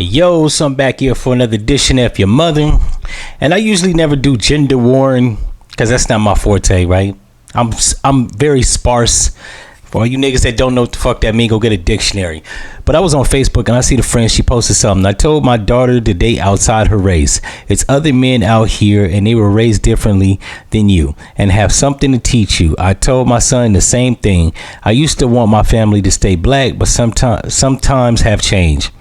Yo, so I'm back here for another edition of F-ya-Motha. And I usually never do gender warring because that's not my forte, right? I'm very sparse. For all you niggas that don't know what the fuck that mean, go get a dictionary. But I was on Facebook and I see the friend, she posted something. I told my daughter to date outside her race. It's other men out here and they were raised differently than you and have something to teach you. I told my son the same thing. I used to want my family to stay black, but sometimes have changed.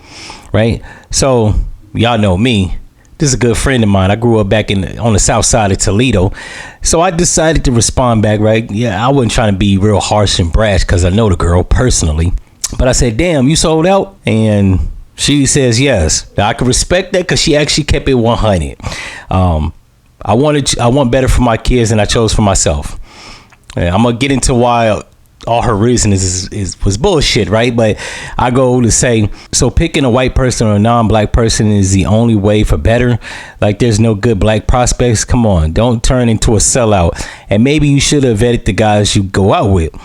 Right? So y'all know me. This is a good friend of mine. I grew up back on the south side of Toledo. So I decided to respond back, right? Yeah, I wasn't trying to be real harsh and brash because I know the girl personally. But I said, damn, you sold out? And she says yes. Now, I can respect that because she actually kept it 100. I want better for my kids and I chose for myself. And I'm going to get into why all her reason was bullshit, right? But I go to say, so picking a white person or a non-black person is the only way for better. Like there's no good black prospects. Come on, don't turn into a sellout. And maybe you should have vetted the guys you go out with.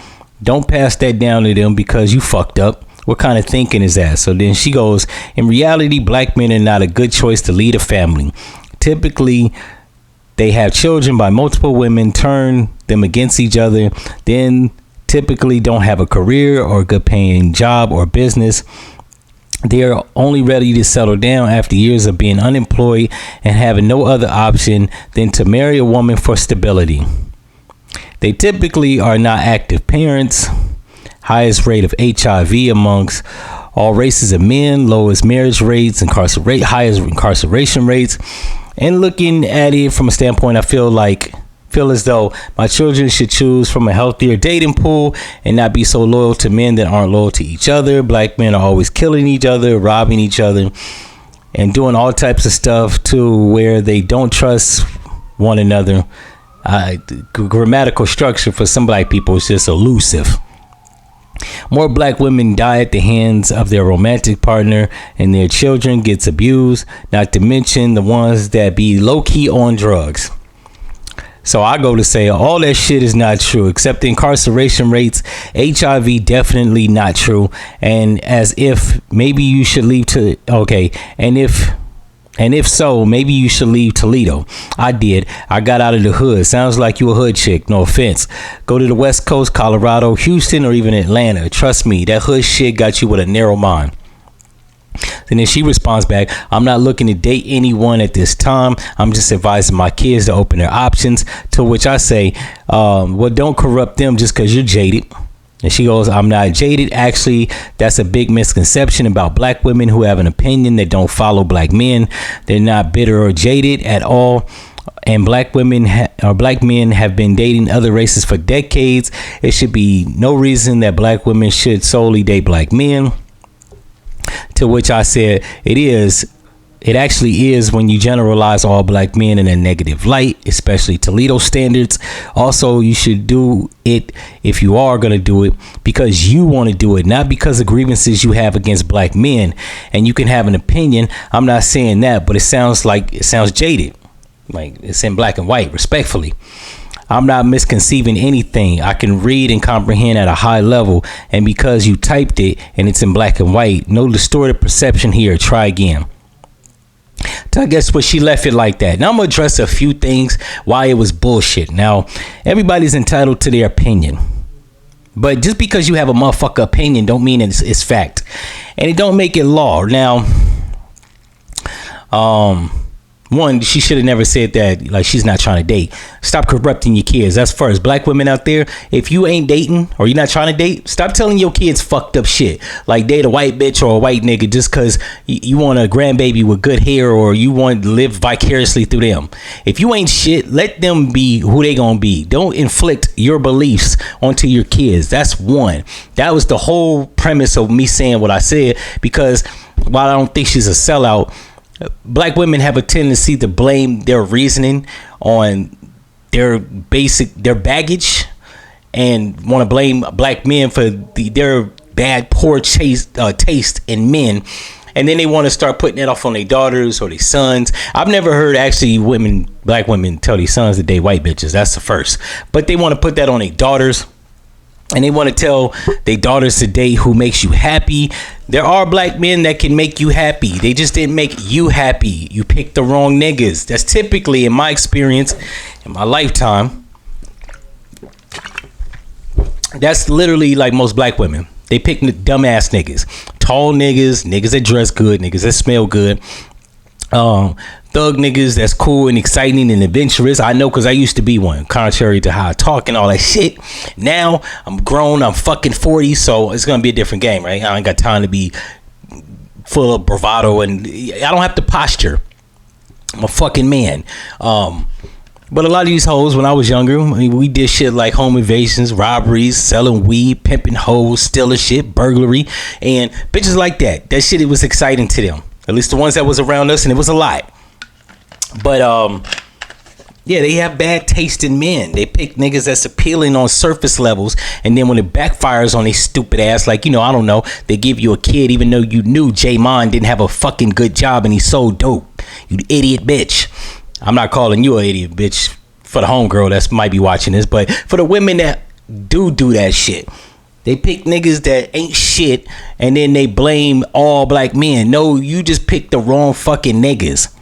Don't pass that down to them because you fucked up. What kind of thinking is that? So then she goes, in reality, black men are not a good choice to lead a family. Typically, they have children by multiple women, turn them against each other, then typically don't have a career or a good paying job or business. They are only ready to settle down after years of being unemployed and having no other option than to marry a woman for stability. They typically are not active parents. Highest rate of HIV amongst all races of men, lowest marriage rates, highest incarceration rates. And looking at it from a standpoint, I feel as though my children should choose from a healthier dating pool and not be so loyal to men that aren't loyal to each other. Black men are always killing each other, robbing each other, and doing all types of stuff to where they don't trust one another. Grammatical structure for some black people is just elusive. More black women die at the hands of their romantic partner and their children gets abused, not to mention the ones that be low-key on drugs. So I go to say all that shit is not true, except the incarceration rates. HIV definitely not true. And as if maybe you should leave to and if so, maybe you should leave Toledo. I did. I got out of the hood. Sounds like you a hood chick. No offense. Go to the West Coast, Colorado, Houston, or even Atlanta. Trust me, that hood shit got you with a narrow mind. And then she responds back, I'm not looking to date anyone at this time. I'm just advising my kids to open their options. To which I say, well, don't corrupt them just because you're jaded. And she goes, I'm not jaded. Actually, that's a big misconception about black women who have an opinion that don't follow black men. They're not bitter or jaded at all. And black women or black men have been dating other races for decades. It should be no reason that black women should solely date black men. To which I said, it actually is when you generalize all black men in a negative light, especially Toledo standards. Also, you should do it if you are going to do it because you want to do it, not because of grievances you have against black men. And you can have an opinion. I'm not saying that, but it sounds jaded. Like it's in black and white, respectfully. I'm not misconceiving anything. I can read and comprehend at a high level. And because you typed it and it's in black and white, no distorted perception here. Try again. So I guess what she left it like that. Now I'm going to address a few things why it was bullshit. Now, everybody's entitled to their opinion. But just because you have a motherfucker opinion don't mean it's fact. And it don't make it law. Now, one, she should have never said that, like she's not trying to date. Stop corrupting your kids. That's first. Black women out there, if you ain't dating or you're not trying to date, stop telling your kids fucked up shit. Like date a white bitch or a white nigga just because you want a grandbaby with good hair or you want to live vicariously through them. If you ain't shit, let them be who they gonna be. Don't inflict your beliefs onto your kids. That's one. That was the whole premise of me saying what I said, because while I don't think she's a sellout, black women have a tendency to blame their reasoning on their baggage and want to blame black men for their bad, poor taste in men. And then they want to start putting it off on their daughters or their sons. I've never heard actually black women tell their sons to date white bitches. That's the first. But they want to put that on their daughters. and they want to tell their daughters to date who makes you happy. There are black men that can make you happy. They just didn't make you happy. You picked the wrong niggas. That's typically, in my experience, in my lifetime, that's literally like most black women. They pick dumbass niggas. Tall niggas, niggas that dress good, niggas that smell good. Thug niggas that's cool and exciting and adventurous. I know, because I used to be one, contrary to how I talk and all that shit. Now I'm grown, I'm fucking 40, so it's gonna be a different game, right? I ain't got time to be full of bravado, and I don't have to posture. I'm a fucking man. But a lot of these hoes, when I was younger, we did shit like home invasions, robberies, selling weed, pimping hoes, stealing shit, burglary, and bitches like that. That shit, it was exciting to them. At least the ones that was around us, and it was a lot. But yeah, they have bad taste in men. They pick niggas that's appealing on surface levels, and then when it backfires on they stupid ass, like, you know, I don't know, they give you a kid even though you knew J Mon didn't have a fucking good job and he sold dope. You idiot bitch. I'm not calling you an idiot bitch for the homegirl that might be watching this, but for the women that do that shit. They pick niggas that ain't shit, and then they blame all black men. No, you just picked the wrong fucking niggas.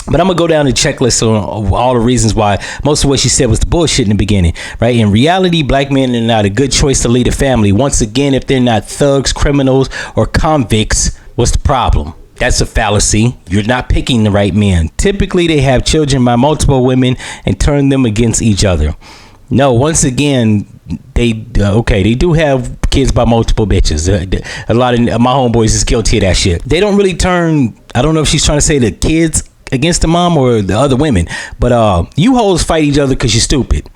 But I'm gonna go down the checklist on all the reasons why most of what she said was the bullshit in the beginning, right? In reality, black men are not a good choice to lead a family. Once again, if they're not thugs, criminals, or convicts, what's the problem? That's a fallacy. You're not picking the right men. Typically, they have children by multiple women and turn them against each other. No, once again, they do have kids by multiple bitches. A lot of my homeboys is guilty of that shit. They don't really turn, I don't know if she's trying to say the kids against the mom or the other women, but you hoes fight each other because you're stupid.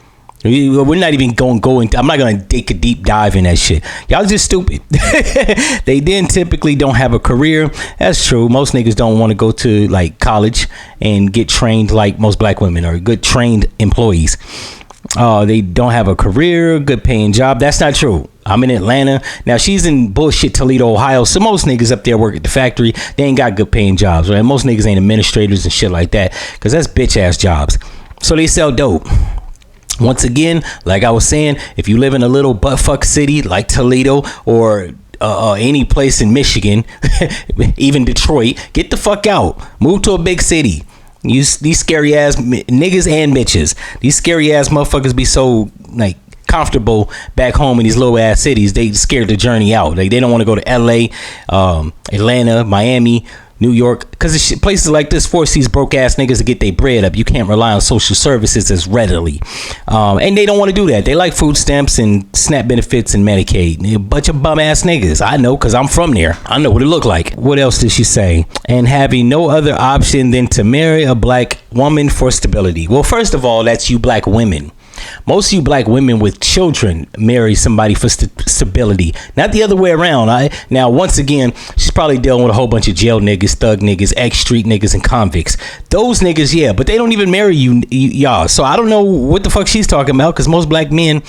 We're not even going. I'm not gonna take a deep dive in that shit. Y'all just stupid. They then typically don't have a career. That's true. Most niggas don't want to go to like college and get trained like most black women or good trained employees. They don't have a career, good paying job. That's not true. I'm in Atlanta. Now she's in bullshit Toledo, Ohio. So most niggas up there work at the factory. They ain't got good paying jobs, right? Most niggas ain't administrators and shit like that, because that's bitch ass jobs. So they sell dope. Once again, like I was saying, if you live in a little buttfuck city like Toledo or any place in Michigan, even Detroit, get the fuck out. Move to a big city. These scary ass niggas and bitches. These scary ass motherfuckers be so like comfortable back home in these little ass cities. They scared the journey out. Like they don't want to go to LA, Atlanta, Miami, New York, because places like this force these broke ass niggas to get their bread up. You can't rely on social services as readily, and they don't want to do that. They like food stamps and SNAP benefits and Medicaid. They're a bunch of bum ass niggas. I know, because I'm from there. I know what it looked like. What else did she say? And having no other option than to marry a black woman for stability. Well, first of all, that's you black women. Most of you black women with children marry somebody for stability, not the other way around. Now, once again, she's probably dealing with a whole bunch of jail niggas, thug niggas, ex-street niggas, and convicts. Those niggas, yeah, but they don't even marry y'all. So I don't know what the fuck she's talking about, because most black men,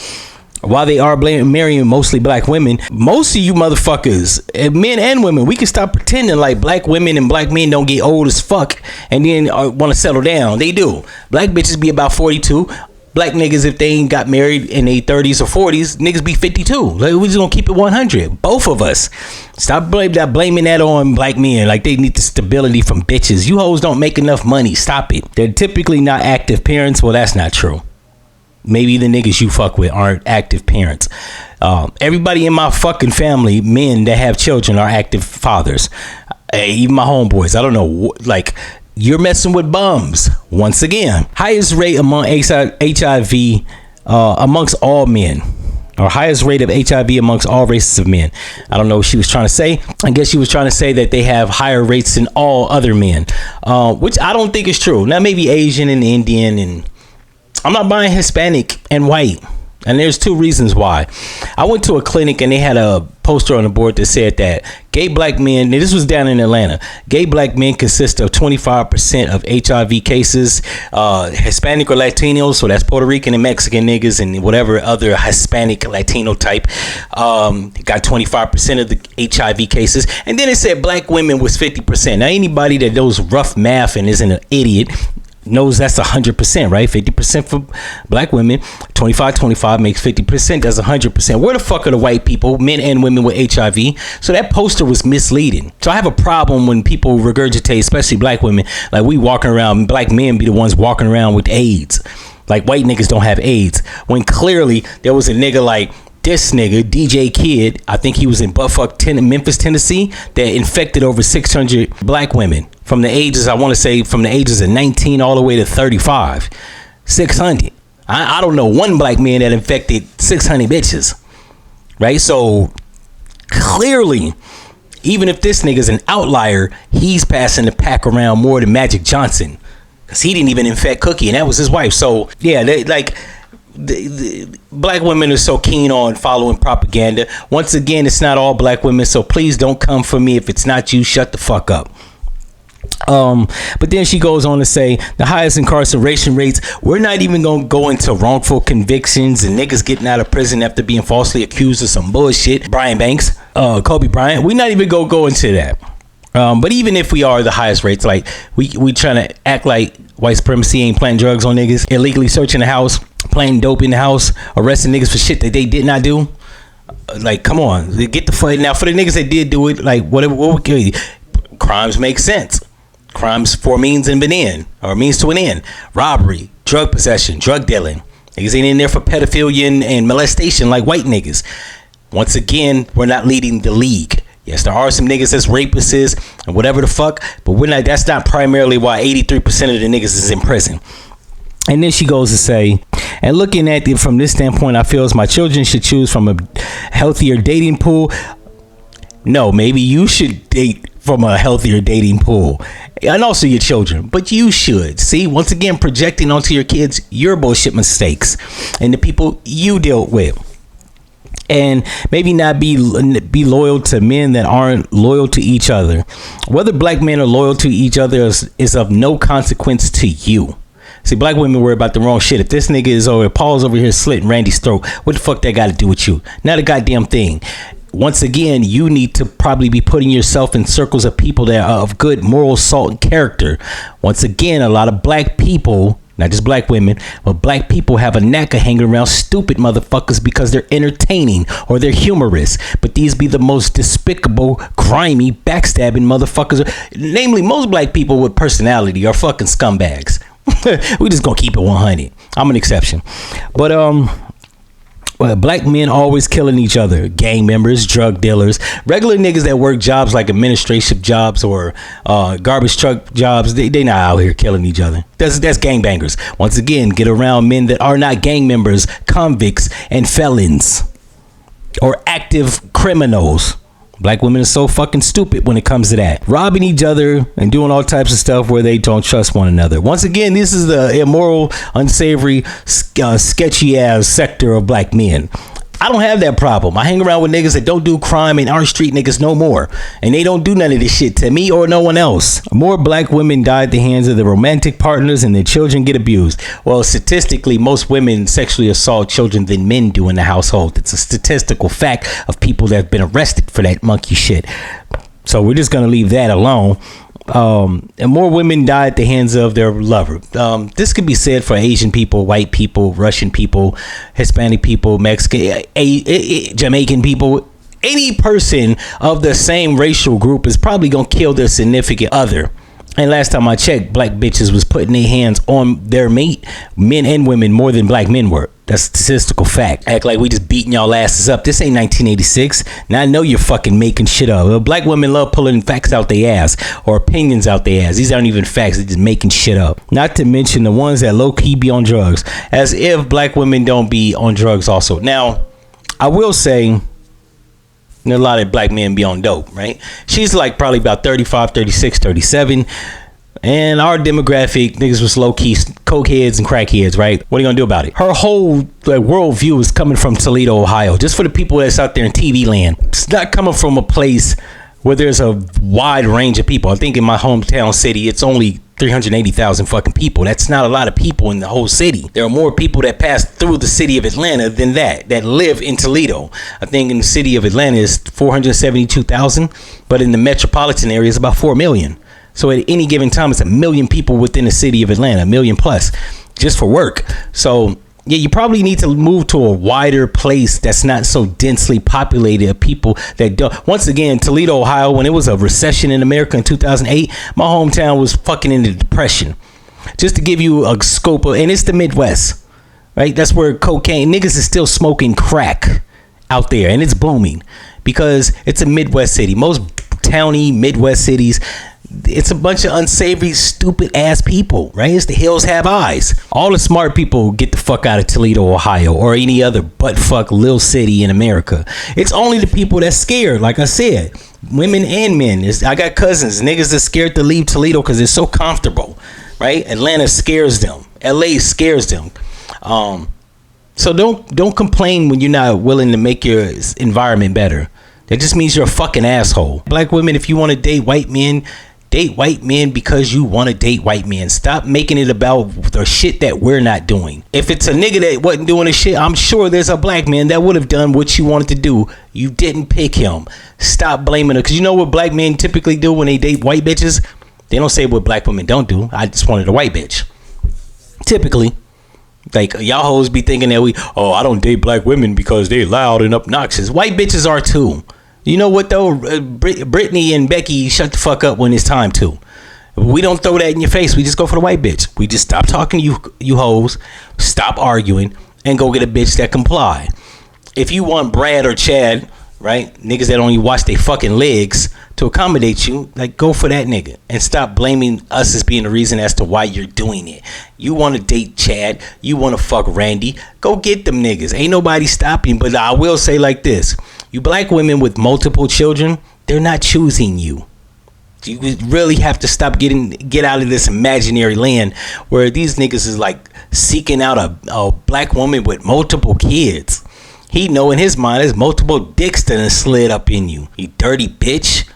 while they are marrying mostly black women, most of you motherfuckers, men and women, we can stop pretending like black women and black men don't get old as fuck and then want to settle down. They do. Black bitches be about 42. Black niggas, if they ain't got married in their 30s or 40s, niggas be 52. Like, we just gonna keep it 100. Both of us. Stop blaming that on black men like they need the stability from bitches. You hoes don't make enough money. Stop it. They're typically not active parents. Well, that's not true. Maybe the niggas you fuck with aren't active parents. Everybody in my fucking family, men that have children, are active fathers. Even my homeboys. I don't know, like... You're messing with bums. Once again, highest rate among HIV amongst all men, or highest rate of HIV amongst all races of men. I don't know what she was trying to say. I guess she was trying to say that they have higher rates than all other men, which I don't think is true. Now, maybe Asian and Indian, and I'm not buying Hispanic and white. And there's two reasons why. I went to a clinic and they had a poster on the board that said that gay black men, this was down in Atlanta, gay black men consist of 25% of HIV cases. Hispanic or Latinos, so that's Puerto Rican and Mexican niggas and whatever other Hispanic Latino type, got 25% of the HIV cases. And then it said black women was 50%. Now, anybody that knows rough math and isn't an idiot knows that's 100%, right? 50% for black women, 25 makes 50%. That's 100%. Where the fuck are the white people, men and women with HIV? So that poster was misleading. So I have a problem when people regurgitate, especially black women, like we walking around, black men be the ones walking around with AIDS. Like white niggas don't have AIDS. When clearly there was a nigga like this nigga, DJ Kid, I think he was in Memphis, Tennessee, that infected over 600 black women from the ages, I want to say from the ages of 19 all the way to 35. 600. I don't know one black man that infected 600 bitches. Right? So clearly, even if this nigga's an outlier, he's passing the pack around more than Magic Johnson. Because he didn't even infect Cookie, and that was his wife. So, yeah, the black women are so keen on following propaganda. Once again, it's not all black women, so please don't come for me. If it's not you, shut the fuck up. But then she goes on to say the highest incarceration rates. We're not even gonna go into wrongful convictions and niggas getting out of prison after being falsely accused of some bullshit. Brian Banks, Kobe Bryant. We're not even gonna go into that. But even if we are the highest rates, like we trying to act like white supremacy ain't planting drugs on niggas, illegally searching the house, planting dope in the house, arresting niggas for shit that they did not do. Like, come on, get the fuck now. For the niggas that did do it, like whatever, crimes make sense. Crimes for means and an end, or means to an end. Robbery, drug possession, drug dealing. Niggas ain't in there for pedophilia and molestation like white niggas. Once again, we're not leading the league. Yes, there are some niggas that's rapists and whatever the fuck, but we're not. That's not primarily why 83% of the niggas is in prison. And then she goes to say, and looking at it from this standpoint, I feel as my children should choose from a healthier dating pool. No, maybe you should date from a healthier dating pool, and also your children, but you should see, once again, projecting onto your kids your bullshit mistakes and the people you dealt with, and maybe not be loyal to men that aren't loyal to each other. Whether black men are loyal to each other is of no consequence to you. See, black women worry about the wrong shit. If this nigga is over, Paul's over here slitting Randy's throat, what the fuck that got to do with you? Not a goddamn thing. Once again, you need to probably be putting yourself in circles of people that are of good moral salt and character. Once again, a lot of black people, not just black women, but black people have a knack of hanging around stupid motherfuckers because they're entertaining or they're humorous. But these be the most despicable, grimy, backstabbing motherfuckers. Namely, most black people with personality are fucking scumbags. We just gonna keep it 100. I'm an exception. But black men always killing each other. Gang members, drug dealers, regular niggas that work jobs like administrative jobs or garbage truck jobs. They not out here killing each other. That's gangbangers. Once again, get around men that are not gang members, convicts, and felons, or active criminals. Black women are so fucking stupid when it comes to that. Robbing each other and doing all types of stuff where they don't trust one another. Once again, this is the immoral, unsavory, sketchy ass sector of black men. I don't have that problem. I hang around with niggas that don't do crime and aren't street niggas no more. And they don't do none of this shit to me or no one else. More black women die at the hands of their romantic partners and their children get abused. Well, statistically, most women sexually assault children than men do in the household. It's a statistical fact of people that have been arrested for that monkey shit. So we're just going to leave that alone. And more women die at the hands of their lover. This could be said for Asian people, white people, Russian people, Hispanic people, Mexican, Jamaican people. Any person of the same racial group is probably gonna kill their significant other. And last time I checked, black bitches was putting their hands on their mate, men and women, more than black men were. That's a statistical fact. Act like we just beating y'all asses up. This ain't 1986. Now I know you're fucking making shit up. Black women love pulling facts out their ass or opinions out their ass. These aren't even facts. They're just making shit up. Not to mention the ones that low-key be on drugs. As if black women don't be on drugs also. Now, I will say, a lot of black men be on dope, right? She's like probably about 35, 36, 37. And our demographic, niggas was low-key coke heads and crack heads, right? What are you gonna do about it? Her whole worldview is coming from Toledo, Ohio. Just for the people that's out there in TV land. It's not coming from a place where there's a wide range of people. I think in my hometown city, it's only 380,000 fucking people. That's not a lot of people in the whole city. There are more people that pass through the city of Atlanta than that live in Toledo. I think in the city of Atlanta is 472,000, but in the metropolitan area is about 4 million. So at any given time, it's 1 million people within the city of Atlanta, 1 million plus, just for work. So yeah, you probably need to move to a wider place that's not so densely populated of people that don't. Once again, Toledo, Ohio, when it was a recession in America in 2008, my hometown was fucking in the depression. Just to give you a scope of, and it's the Midwest, right? That's where cocaine, niggas is still smoking crack out there, and it's booming because it's a Midwest city. Most towny Midwest cities, it's a bunch of unsavory, stupid ass people, right? It's the hills have eyes. All the smart people get the fuck out of Toledo, Ohio, or any other butt fuck little city in America. It's only the people that's scared, like I said, women and men. I got cousins, niggas that's scared to leave Toledo because it's so comfortable, right? Atlanta scares them. LA scares them. So don't complain when you're not willing to make your environment better. That just means you're a fucking asshole. Black women, if you want to date white men because you want to date white men. Stop making it about the shit that we're not doing. If it's a nigga that wasn't doing the shit, I'm sure there's a black man that would have done what you wanted to do. You didn't pick him. Stop blaming her. Because you know what black men typically do when they date white bitches? They don't say what black women don't do. I just wanted a white bitch. Typically. Like, y'all hoes be thinking that I don't date black women because they loud and obnoxious. White bitches are too. You know what though? Brittany and Becky, shut the fuck up when it's time to. We don't throw that in your face. We just go for the white bitch. We just stop talking to you hoes, stop arguing, and go get a bitch that comply. If you want Brad or Chad, right? Niggas that only wash their fucking legs to accommodate you, like, go for that nigga and stop blaming us as being the reason as to why you're doing it. You want to date Chad, you want to fuck Randy, go get them niggas. Ain't nobody stopping. But I will say like this: you black women with multiple children, they're not choosing you. You really have to get out of this imaginary land where these niggas is like seeking out a black woman with multiple kids. He know in his mind there's multiple dicks that have slid up in you. You dirty bitch.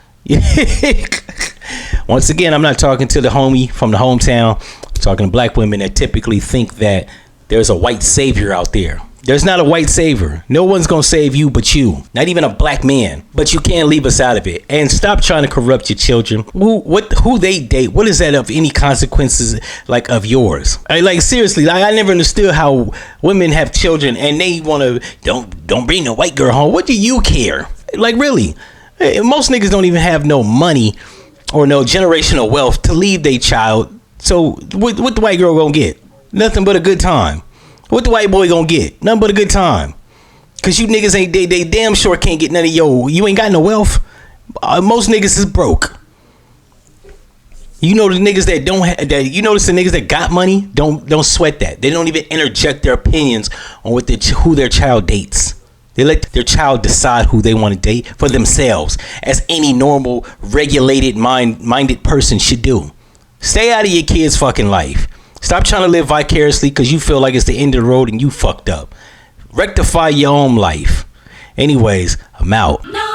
Once again, I'm not talking to the homie from the hometown. I'm talking to black women that typically think that there's a white savior out there. There's not a white savior. No one's gonna save you but you. Not even a black man. But you can't leave us out of it. And stop trying to corrupt your children. Who they date? What is that of any consequences like of yours? Like seriously, I never understood how women have children and they wanna don't bring the white girl home. What do you care? Like really? Most niggas don't even have no money or no generational wealth to leave their child. So what the white girl gonna get? Nothing but a good time. What the white boy gonna get? Nothing but a good time. Cause you niggas ain't they damn sure can't get none of you ain't got no wealth. Most niggas is broke. You know the niggas that don't that you notice the niggas that got money don't sweat that. They don't even interject their opinions on who their child dates. They let their child decide who they want to date for themselves, as any normal, regulated, minded person should do. Stay out of your kid's fucking life. Stop trying to live vicariously because you feel like it's the end of the road and you fucked up. Rectify your own life. Anyways, I'm out. No.